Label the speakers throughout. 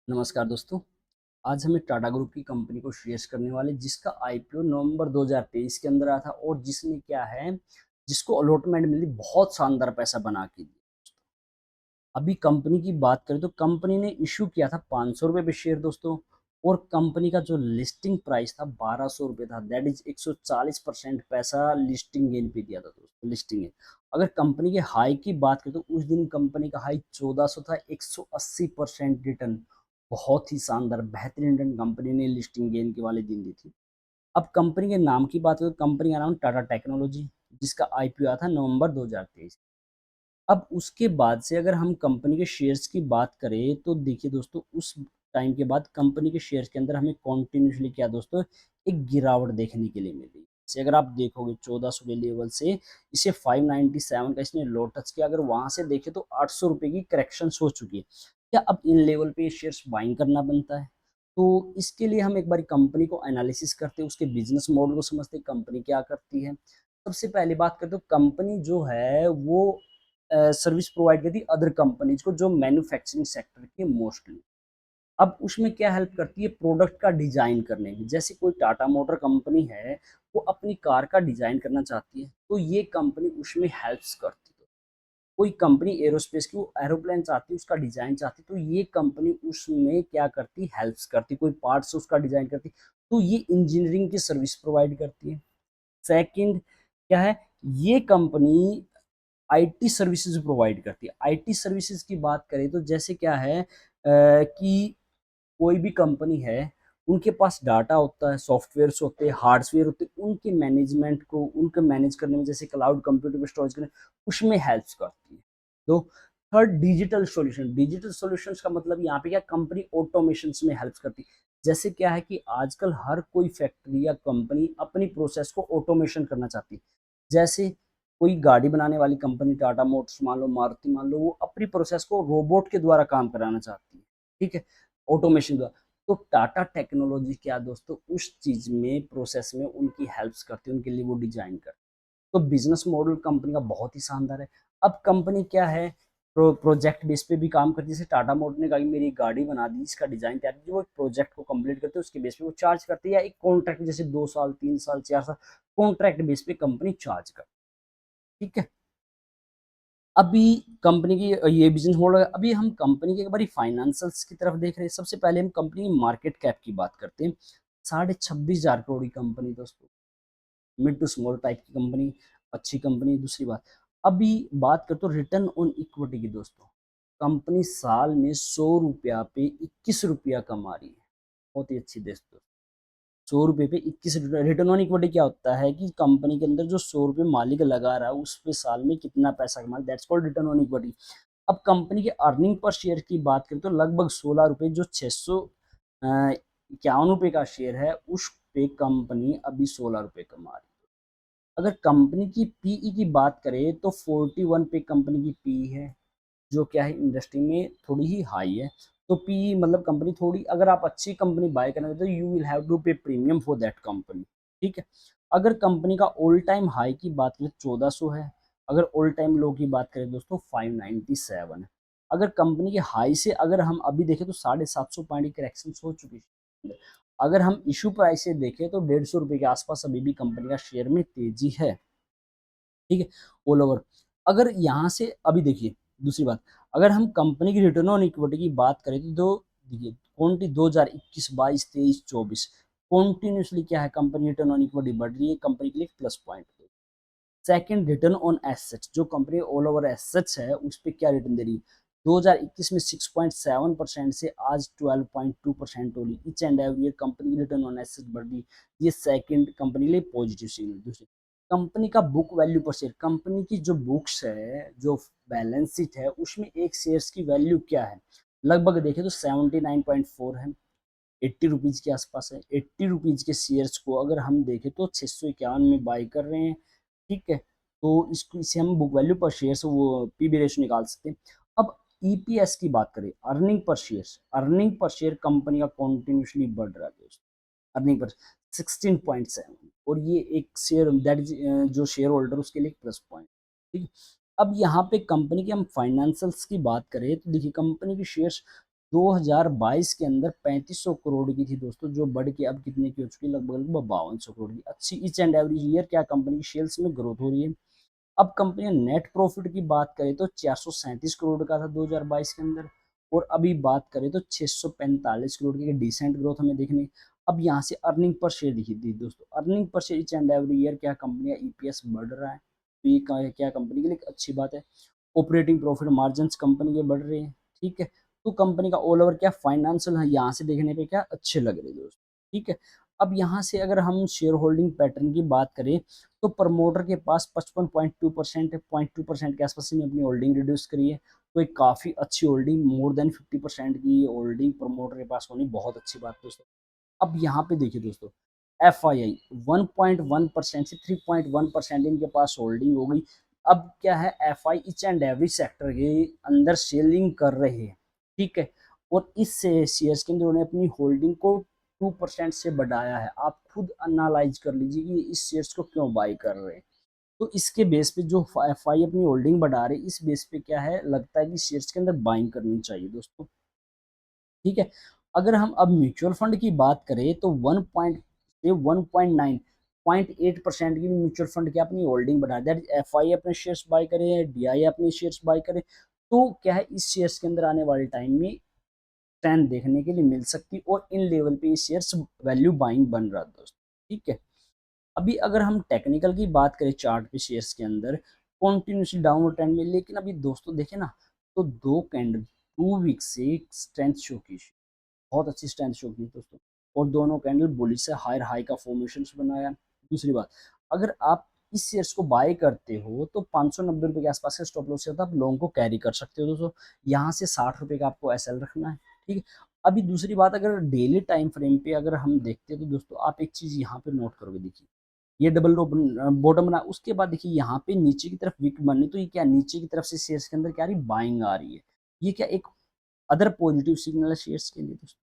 Speaker 1: नमस्कार दोस्तों। आज हमें टाटा ग्रुप की कंपनी को शेयर्स करने वाले जिसका आईपीओ नवंबर 2023 के अंदर आया था और जिसने क्या है जिसको अलॉटमेंट मिली बहुत शानदार पैसा बना के दी। अभी कंपनी की बात करें तो कंपनी ने इशू किया था 500 रुपये पे शेयर दोस्तों। और कंपनी का जो लिस्टिंग प्राइस था 1200 रुपये था। दैट इज 140% पैसा लिस्टिंग गेन पे दिया था दोस्तों। लिस्टिंग गेन अगर कंपनी के हाई की बात करें तो उस दिन कंपनी का हाई 1400 था। 180% रिटर्न, बहुत ही शानदार बेहतरीन रिटर्न कंपनी ने लिस्टिंग गेन के वाले दिन दी थी। अब कंपनी के नाम की बात करें तो कंपनी का नाम टाटा टेक्नोलॉजी, जिसका आईपीओ आया था नवंबर 2023। अब उसके बाद से अगर हम कंपनी के शेयर्स की बात करें तो देखिए दोस्तों, उस टाइम के बाद कंपनी के शेयर्स के अंदर हमें कॉन्टिन्यूसली क्या दोस्तों एक गिरावट देखने के लिए मिली। जैसे अगर आप देखोगे 1400 के लेवल से इसे 597 का इसने लो टच किया। अगर वहां से देखे तो 800 रुपए की करेक्शन हो चुकी है। क्या अब इन लेवल पे शेयर्स बाइंग करना बनता है? तो इसके लिए हम एक बार कंपनी को एनालिसिस करते हैं, उसके बिजनेस मॉडल को समझते हैं, कंपनी क्या करती है। सबसे पहली बात करते हो कंपनी जो है वो सर्विस प्रोवाइड करती है अदर कंपनीज को जो मैन्युफैक्चरिंग सेक्टर के मोस्टली। अब उसमें क्या हेल्प करती है प्रोडक्ट का डिजाइन करने में। जैसे कोई टाटा मोटर कंपनी है, वो अपनी कार का डिजाइन करना चाहती है तो ये कंपनी उसमें हेल्प्स करती है। कोई कंपनी एरोस्पेस की, वो एरोप्लेन चाहती है, उसका डिजाइन चाहती है तो ये कंपनी उसमें क्या करती हेल्प्स करती। कोई पार्ट्स उसका डिजाइन करती तो ये इंजीनियरिंग की सर्विस प्रोवाइड करती है। सेकंड क्या है, ये कंपनी आईटी सर्विसेज प्रोवाइड करती है। आईटी सर्विसेज की बात करें तो जैसे क्या है कि कोई भी कंपनी है, उनके पास डाटा होता है, सॉफ्टवेयर्स होते हैं, हार्डवेयर होते हैं, उनके मैनेजमेंट को उनके मैनेज करने में, जैसे क्लाउड कंप्यूटर पे स्टोरेज करने उसमें हेल्प करती है। तो third digital solution. Digital solutions का मतलब यहाँ पे क्या कंपनी ऑटोमेशन में हेल्प करती है। जैसे क्या है कि आजकल हर कोई फैक्ट्री या कंपनी अपनी प्रोसेस को ऑटोमेशन करना चाहती है। जैसे कोई गाड़ी बनाने वाली कंपनी टाटा मोटर्स मान लो, मारुति मान लो, वो अपनी प्रोसेस को रोबोट के द्वारा काम कराना चाहती है। ठीक है, ऑटोमेशन द्वारा। तो टाटा टेक्नोलॉजी क्या दोस्तों उस चीज में प्रोसेस में उनकी हेल्प्स करती है, उनके लिए वो डिजाइन करती है। तो बिजनेस मॉडल कंपनी का बहुत ही शानदार है। अब कंपनी क्या है प्रोजेक्ट बेस पे भी काम करती है। जैसे टाटा मोटर ने कहा कि मेरी गाड़ी बना दी, इसका डिजाइन तैयार की, वो एक प्रोजेक्ट को कंप्लीट करते हैं, उसके बेस पे वो चार्ज करते हैं। या एक कॉन्ट्रैक्ट जैसे 2 साल 3 साल 4 साल कॉन्ट्रैक्ट बेस पे कंपनी चार्ज करती है। ठीक है, अभी कंपनी की ये बिजनेस मॉडल है। अभी हम कंपनी के एक बारी फाइनेंशियल्स की तरफ देख रहे हैं। सबसे पहले हम कंपनी की मार्केट कैप की बात करते हैं। 26,500 करोड़ की कंपनी दोस्तों, मिड टू स्मॉल टाइप की कंपनी, अच्छी कंपनी। दूसरी बात, अभी बात करते हो रिटर्न ऑन इक्विटी की दोस्तों। कंपनी साल में 100 रुपया पे 21 रुपया कमा रही है। बहुत ही अच्छी दोस्तों। 100 रुपये पे 21 रुपये। रिटर्न ऑन इक्विटी क्या होता है कि कंपनी के अंदर जो 100 रुपये मालिक लगा रहा है उस पे साल में कितना पैसा कमा, that's called return on equity. अब कंपनी के अर्निंग पर शेयर की बात करें तो लगभग 16 रुपये, जो 651 रुपये का शेयर है, उस पे कंपनी अभी 16 रुपये कमा रही है। अगर कंपनी की पीई की बात करें तो 41 पे कंपनी की पीई है, जो क्या है इंडस्ट्री में थोड़ी ही हाई है। तो पी मतलब कंपनी थोड़ी, अगर आप अच्छी कंपनी बाय करना चाहते हो यू विल हैव टू पे प्रीमियम फॉर दैट कंपनी। ठीक है, अगर कंपनी का ऑल टाइम हाई की बात करें 1400 है। अगर ऑल टाइम लो की बात करें दोस्तों 597 है। अगर कंपनी के हाई से अगर हम अभी देखें तो 750 पॉइंट की करेक्शन हो चुकी है। अगर हम इशू प्राइस से देखें तो 150 रुपये के आसपास अभी भी कंपनी का शेयर में तेजी है। ठीक है, ऑल ओवर। अगर यहाँ से अभी देखिए दूसरी बात, अगर हम कंपनी की रिटर्न ऑन इक्विटी की बात करें तो देखिए क्वांटी 2021 22 23 24 कॉन्टिन्यूसली क्या है कंपनी रिटर्न ऑन इक्विटी बढ़ रही है, कंपनी के लिए plus point. Second, return on assets, जो कंपनी ऑल ओवर एसेट्स है उस पर क्या रिटर्न दे रही है। 2021 में 6.7% से आज 12.2% हो रही। Each and every year company की रिटर्न ऑन एसेट्स बढ़ रही है। ये सेकंड कंपनी के लिए पॉजिटिव सिग्नल। दूसरी, कंपनी का बुक वैल्यू पर शेयर, कंपनी की जो बुक्स है, जो बैलेंस शीट है, उसमें एक शेयर्स की वैल्यू क्या है, लगभग देखें तो 79.4 है। 80 रुपीज के आसपास है। 80 रुपीज के शेयर्स को अगर हम देखें तो 651 में बाई कर रहे हैं। ठीक है, तो इसको इसे हम बुक वैल्यू पर शेयर से वो पीबी रेशियो निकाल सकते हैं। अब ईपीएस की बात करें, earning per share, earning per share company का कॉन्टिन्यूसली बढ़ रहा है दोस्तों। अर्निंग पर 16.7, और ये एक शेयर दैट इज जो शेयर होल्डर उसके लिए प्लस पॉइंट। ठीक है, अब यहाँ पे कंपनी के हम फाइनेंशियल्स की बात करें तो देखिए कंपनी की शेयर्स 2022 के अंदर 3500 करोड़ की थी दोस्तों, जो बढ़ के अब कितने की हो चुकी है, लगभग लगभग 5200 करोड़ की। अच्छी ईच एंड एवरी ईयर क्या कंपनी की सेल्स में ग्रोथ हो रही है। अब कंपनी नेट प्रॉफिट की बात करें तो 437 करोड़ का था 2022 के अंदर, और अभी बात करें तो 645 करोड़ की डिसेंट ग्रोथ हमें देखने। अब यहाँ से अर्निंग पर शेयर दिखी थी दोस्तों, earning per share each and every year क्या कंपनी का ईपीएस बढ़ रहा है, तो ये क्या कंपनी के लिए एक अच्छी बात है। ऑपरेटिंग प्रॉफिट मार्जिन कंपनी के बढ़ रहे हैं, ठीक है। तो कंपनी का ऑल ओवर क्या फाइनेंशियल है, यहाँ से देखने पे क्या अच्छे लग रहे हैं दोस्तों, ठीक है। अब यहाँ से अगर हम शेयर होल्डिंग पैटर्न की बात करें तो प्रमोटर के पास 55.2% है, 0.2% के आसपास ने अपनी होल्डिंग रिड्यूस करी है। तो एक काफ़ी अच्छी होल्डिंग, मोर देन 50% की होल्डिंग प्रमोटर के पास होनी बहुत अच्छी बात है दोस्तों। अब यहाँ पे देखिए दोस्तों, एफ आई आई 1.1% से 3.1% इनके पास होल्डिंग हो गई। अब क्या है, F I each and every sector के अंदर सेलिंग कर रहे हैं, ठीक है। और इस शेयर्स के अंदर उन्होंने अपनी होल्डिंग को 2% से बढ़ाया है। आप खुद एनालाइज कर लीजिए कि इस शेयर्स को क्यों बाई कर रहे हैं। तो इसके बेस पे जो एफ आई अपनी होल्डिंग बढ़ा रहे, इस बेस पे क्या है, लगता है कि शेयर्स के अंदर बाइंग करनी चाहिए दोस्तों, ठीक है। अगर हम अब म्यूचुअल फंड की बात करें तो 1.8% की म्यूचुअल फंड की अपनी होल्डिंग बढ़ा, दैट एफ आई अपने शेयर्स बाय करे, डी आई अपने शेयर्स बाय करे। तो क्या है, इस शेयर्स के अंदर आने वाले टाइम में ट्रेंड देखने के लिए मिल सकती, और इन लेवल पे ये शेयर्स वैल्यू बाइंग बन रहा है दोस्तों, ठीक है। अभी अगर हम टेक्निकल की बात करें चार्ट पे शेयर्स के अंदर कॉन्टिन्यूसली डाउनवर्ड ट्रेंड में, लेकिन अभी दोस्तों देखें ना, तो दो कैंडल 2 वीक से स्ट्रेंथ शो की, बहुत अच्छी स्ट्रेंथ शो की दोस्तों, और दोनों कैंडल बुलिश से हायर हाई का फॉर्मेशन बनाया। दूसरी बात, अगर आप इस शेयर्स को बाय करते हो तो 590 रुपये के आसपास से स्टॉप लॉस होता है, आप लोगों को कैरी कर सकते हो दोस्तों। यहाँ से 60 रुपये का आपको एसएल रखना है, ठीक है। अभी दूसरी बात, अगर डेली टाइम फ्रेम पे अगर हम देखते हैं तो दोस्तों आप एक चीज यहाँ पे नोट करोगे, देखिए ये डबल रो बॉटम बना, उसके बाद देखिए यहाँ पे नीचे की तरफ विक बननी, तो ये क्या नीचे की तरफ से शेयर्स के अंदर क्या आ रही, बाइंग आ रही है। ये क्या एक अदर पॉजिटिव सिग्नल है शेयर्स के लिए दोस्तों,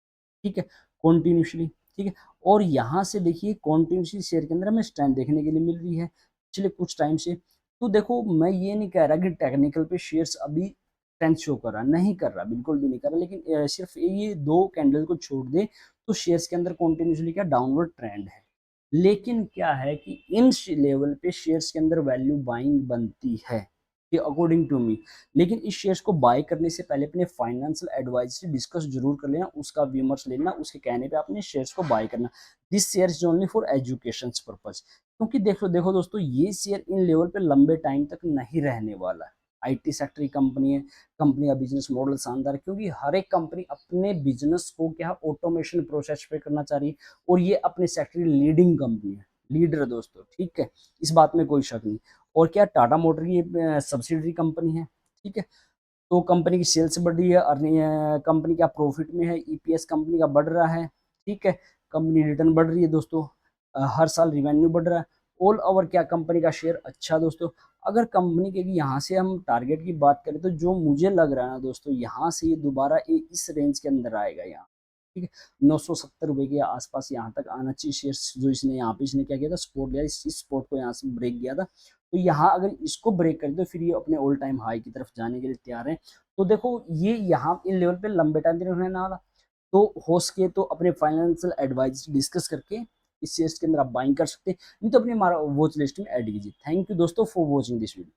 Speaker 1: ठीक है, कॉन्टिन्यूसली, ठीक है। और यहाँ से देखिए कॉन्टिन्यूसली शेयर के अंदर हमें स्ट्रेंथ देखने के लिए मिल रही है पिछले कुछ टाइम से। तो देखो मैं ये नहीं कह रहा कि टेक्निकल पे शेयर्स अभी स्ट्रेंथ शो कर रहा, नहीं कर रहा, बिल्कुल भी नहीं कर रहा, लेकिन सिर्फ ये दो कैंडल को छोड़ दे तो शेयर्स के अंदर कॉन्टिन्यूसली क्या डाउनवर्ड ट्रेंड है। लेकिन क्या है कि इन लेवल पे शेयर्स के अंदर वैल्यू बाइंग बनती है, ये अकॉर्डिंग टू मी। लेकिन इस शेयर्स को बाय करने से पहले अपने फाइनेंशियल एडवाइजर से डिस्कस जरूर कर लेना, उसका विमर्श लेना, उसके कहने पे अपने शेयर्स को बाय करना। This share is only for education purpose, क्योंकि देखो देखो दोस्तों, ये शेयर इन लेवल पे लंबे टाइम तक नहीं रहने वाला है। आईटी सेक्टर की कंपनी है, कंपनी का बिजनेस मॉडल शानदार है, क्योंकि हर एक कंपनी अपने बिजनेस को क्या ऑटोमेशन प्रोसेस पे करना चाह रही है, और ये अपने सेक्टर की लीडिंग कंपनी है, लीडर दोस्तों, ठीक है, इस बात में कोई शक नहीं। और क्या टाटा मोटर की सब्सिडरी कंपनी है, ठीक है। तो कंपनी की सेल्स बढ़ रही है, अर्निंग कंपनी का प्रॉफिट में है, ईपीएस कंपनी का बढ़ रहा है, ठीक है। कंपनी रिटर्न बढ़ रही है दोस्तों, हर साल रिवेन्यू बढ़ रहा है। ऑल ओवर क्या कंपनी का शेयर अच्छा दोस्तों। अगर कंपनी के यहाँ से हम टारगेट की बात करें तो जो मुझे लग रहा है ना दोस्तों, यहाँ से ये दोबारा इस रेंज के अंदर आएगा यहाँ, ठीक है। 970 रुपये के आसपास यहाँ तक आना चाहिए शेयर्स, जो इसने यहाँ पे इसने क्या किया था, सपोर्ट लिया, इस सपोर्ट को यहाँ से ब्रेक किया था। तो यहाँ अगर इसको ब्रेक कर दो फिर ये अपने ऑल टाइम हाई की तरफ जाने के लिए तैयार है। तो देखो ये यहाँ इन लेवल पे लंबे टाइम तक रहने वाला। तो हो सके तो अपने फाइनेंशियल एडवाइस डिस्कस करके इस शेयर्स के अंदर आप बाइंग कर सकते हैं, नहीं तो अपनी वॉच लिस्ट में ऐड कीजिए। थैंक यू दोस्तों फॉर वॉचिंग दिस वीडियो।